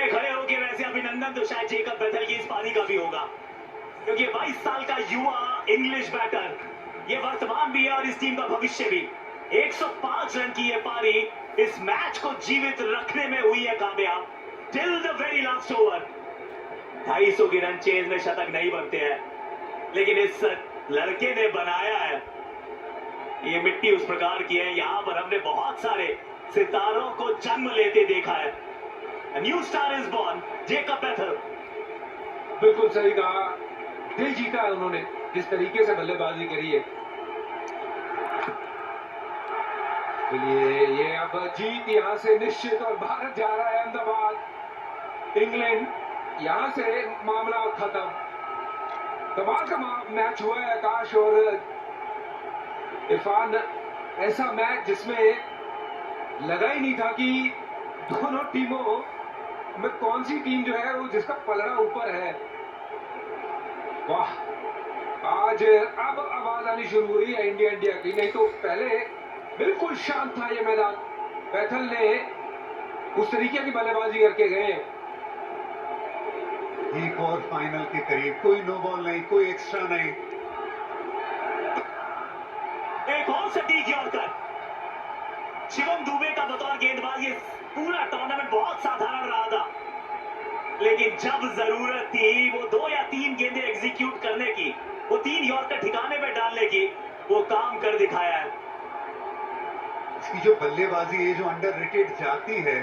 ये खड़े होके वैसे अभिनंदन तो शायद जेकब बेथल की इस पारी का भी होगा, क्योंकि 22 साल का युवा इंग्लिश बैटर, ये वर्तमान भी है और इस टीम का भविष्य भी। 105 रन की ये पारी इस मैच को जीवित रखने में हुई है कामयाब till the very last over. 250 की रन चेज में शतक नहीं बनते हैं, लेकिन इस लड़के ने बनाया है। ये मिट्टी उस प्रकार की है, यहां पर हमने बहुत सारे सितारों को जन्म लेते देखा है। A new star is born, Jacob Bethell. बिल्कुल सही कहा, दिल जीता है उन्होंने, जिस तरीके से बल्लेबाजी करी है। ये अब जीत यहां से निश्चित और भारत जा रहा है अहमदाबाद। इंग्लैंड यहां से मामला खत्म। कमाल का मैच हुआ है आकाश और इरफान। ऐसा मैच जिसमें लगा ही नहीं था कि दोनों टीमों में कौन सी टीम जो है वो जिसका पलड़ा ऊपर है। वाह, आज अब आवाज आनी शुरू हुई है इंडिया की, नहीं तो पहले बिल्कुल शांत था ये मैदान। बेथल ने उस तरीके की बल्लेबाजी करके गए। एक और फाइनल के करीब, कोई नो बॉल नहीं, कोई एक्स्ट्रा नहीं। एक और सटीक यॉर्कर। शिवम दुबे का बतौर गेंदबाज ये पूरा टूर्नामेंट बहुत साधारण रहा था, लेकिन जब जरूरत थी वो 2 या 3 गेंदें एग्जीक्यूट करने की, वो 3 यॉर्कर ठिकाने पे डालने की, वो काम कर दिखाया है। इसकी जो बल्लेबाजी है, जो अंडररेटेड जाती है,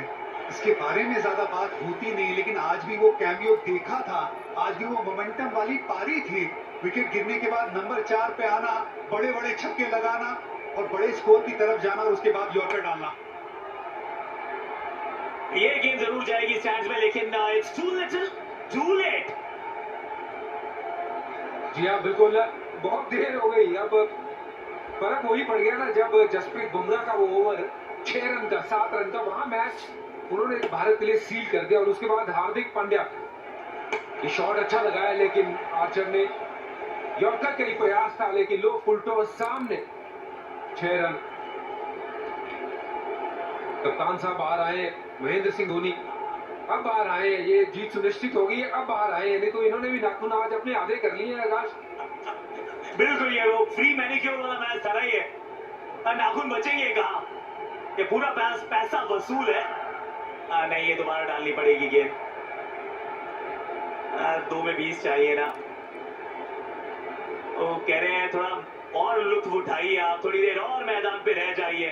इसके बारे में ज्यादा बात होती नहीं, लेकिन आज भी वो कैमियो देखा था। आज भी वो मोमेंटम वाली पारी थी। विकेट गिरने के बाद नंबर 4 पे आना, बड़े बड़े छक्के लगाना और बड़े स्कोर की तरफ जाना और उसके बाद यॉर्कर डालना। ये गेंद जरूर जाएगी स्टैंड्स में, लेकिन it's too little too late. जी हाँ, बिल्कुल, बहुत देर हो गई। अब फर्क वही पड़ गया ना, जब जसप्रीत बुमराह का वो ओवर 6 रन का 7 रन का, वहां मैच उन्होंने भारत के लिए सील कर दिया। और उसके बाद हार्दिक पांड्या ये शॉट अच्छा लगाया, लेकिन आर्चर ने यॉर्कर का ही प्रयास था, लेकिन लो फुलटो सामने 6 रन। कप्तान साहब बाहर आए, महेंद्र सिंह धोनी अब बाहर आए। ये जीत सुनिश्चित होगी, अब बाहर आए, नहीं तो इन्होंने भी नाखून आज अपने आधे कर लिए हैं आकाश। बिल्कुल, ये वो फ्री मैनिक्योर वाला मैच था ही है, और नाखून बचेंगे कहा। ये पूरा पैसा वसूल है। नहीं, ये दोबारा डालनी पड़ेगी गेंद। 2 में 20 चाहिए ना। वो कह रहे हैं थोड़ा और लुत्फ उठाइए, आप थोड़ी देर और मैदान पे रह जाइए।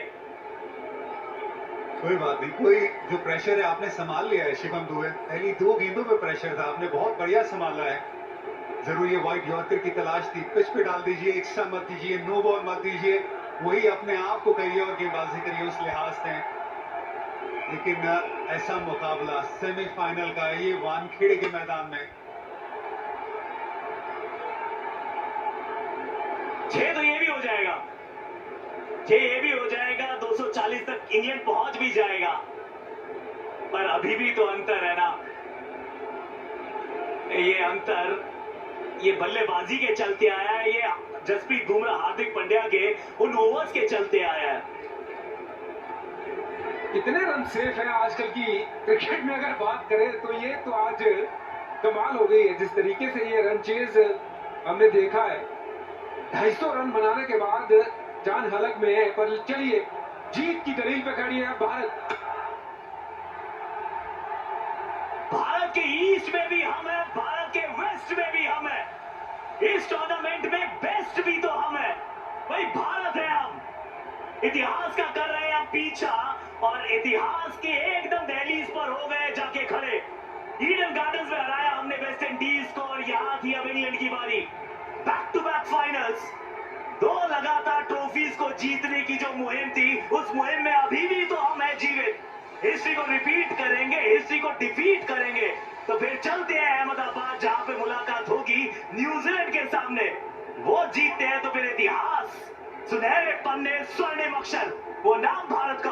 कोई बात नहीं, कोई जो प्रेशर है आपने संभाल लिया है शिवम दुबे। पहली 2 गेंदों पे प्रेशर था, आपने बहुत बढ़िया संभाला है। जरूर ये वाइड यॉर्कर की तलाश थी। पिच पे डाल दीजिए, एक्स्ट्रा मत दीजिए, नो बॉल मत दीजिए, वही अपने आप को करिए और गेंदबाजी करिए उस लिहाज से। लेकिन ऐसा मुकाबला सेमीफाइनल का, ये वानखेड़े के मैदान में। 6 तो ये भी हो जाएगा, 6 ये भी हो जाएगा, 240 तक इंग्लैंड पहुंच भी जाएगा, पर अभी भी तो अंतर है ना। ये अंतर ये बल्लेबाजी के चलते आया है, ये जसप्रीत बुमराह हार्दिक पांड्या के उन ओवर्स के चलते आया है। इतने रन सेफ है आजकल की क्रिकेट में, अगर बात करें तो ये तो आज कमाल हो गई है। जिस तरीके से ये रन चेज हमने देखा है, 250 रन बनाने के बाद जान हलक में है, पर चलिए जीत की दलील पे खड़ी है भारत। भारत के ईस्ट में भी हम है, भारत के वेस्ट में भी हम है, इस टूर्नामेंट में बेस्ट भी तो हम है। भाई भारत है हम, इतिहास का कर रहे हैं हम पीछा, और इतिहास के एकदम दहलीज पर हो गए जाके खड़े। ईडन गार्डन्स में हराया हमने वेस्ट इंडीज को, और यहां थी अब इंग्लैंड की बारी। बैक टू बैक फाइनल्स, 2 लगातार ट्रॉफीज को जीतने की जो मुहिम थी, उस मुहिम में अभी भी तो हम है जीवित। हिस्ट्री को रिपीट करेंगे, हिस्ट्री को डिफीट करेंगे, तो फिर चलते हैं अहमदाबाद, जहां पे मुलाकात होगी न्यूजीलैंड के सामने। वो जीतते हैं तो फिर इतिहास, सुनहरे पन्ने, स्वर्णिम अक्षर, वो नाम भारत का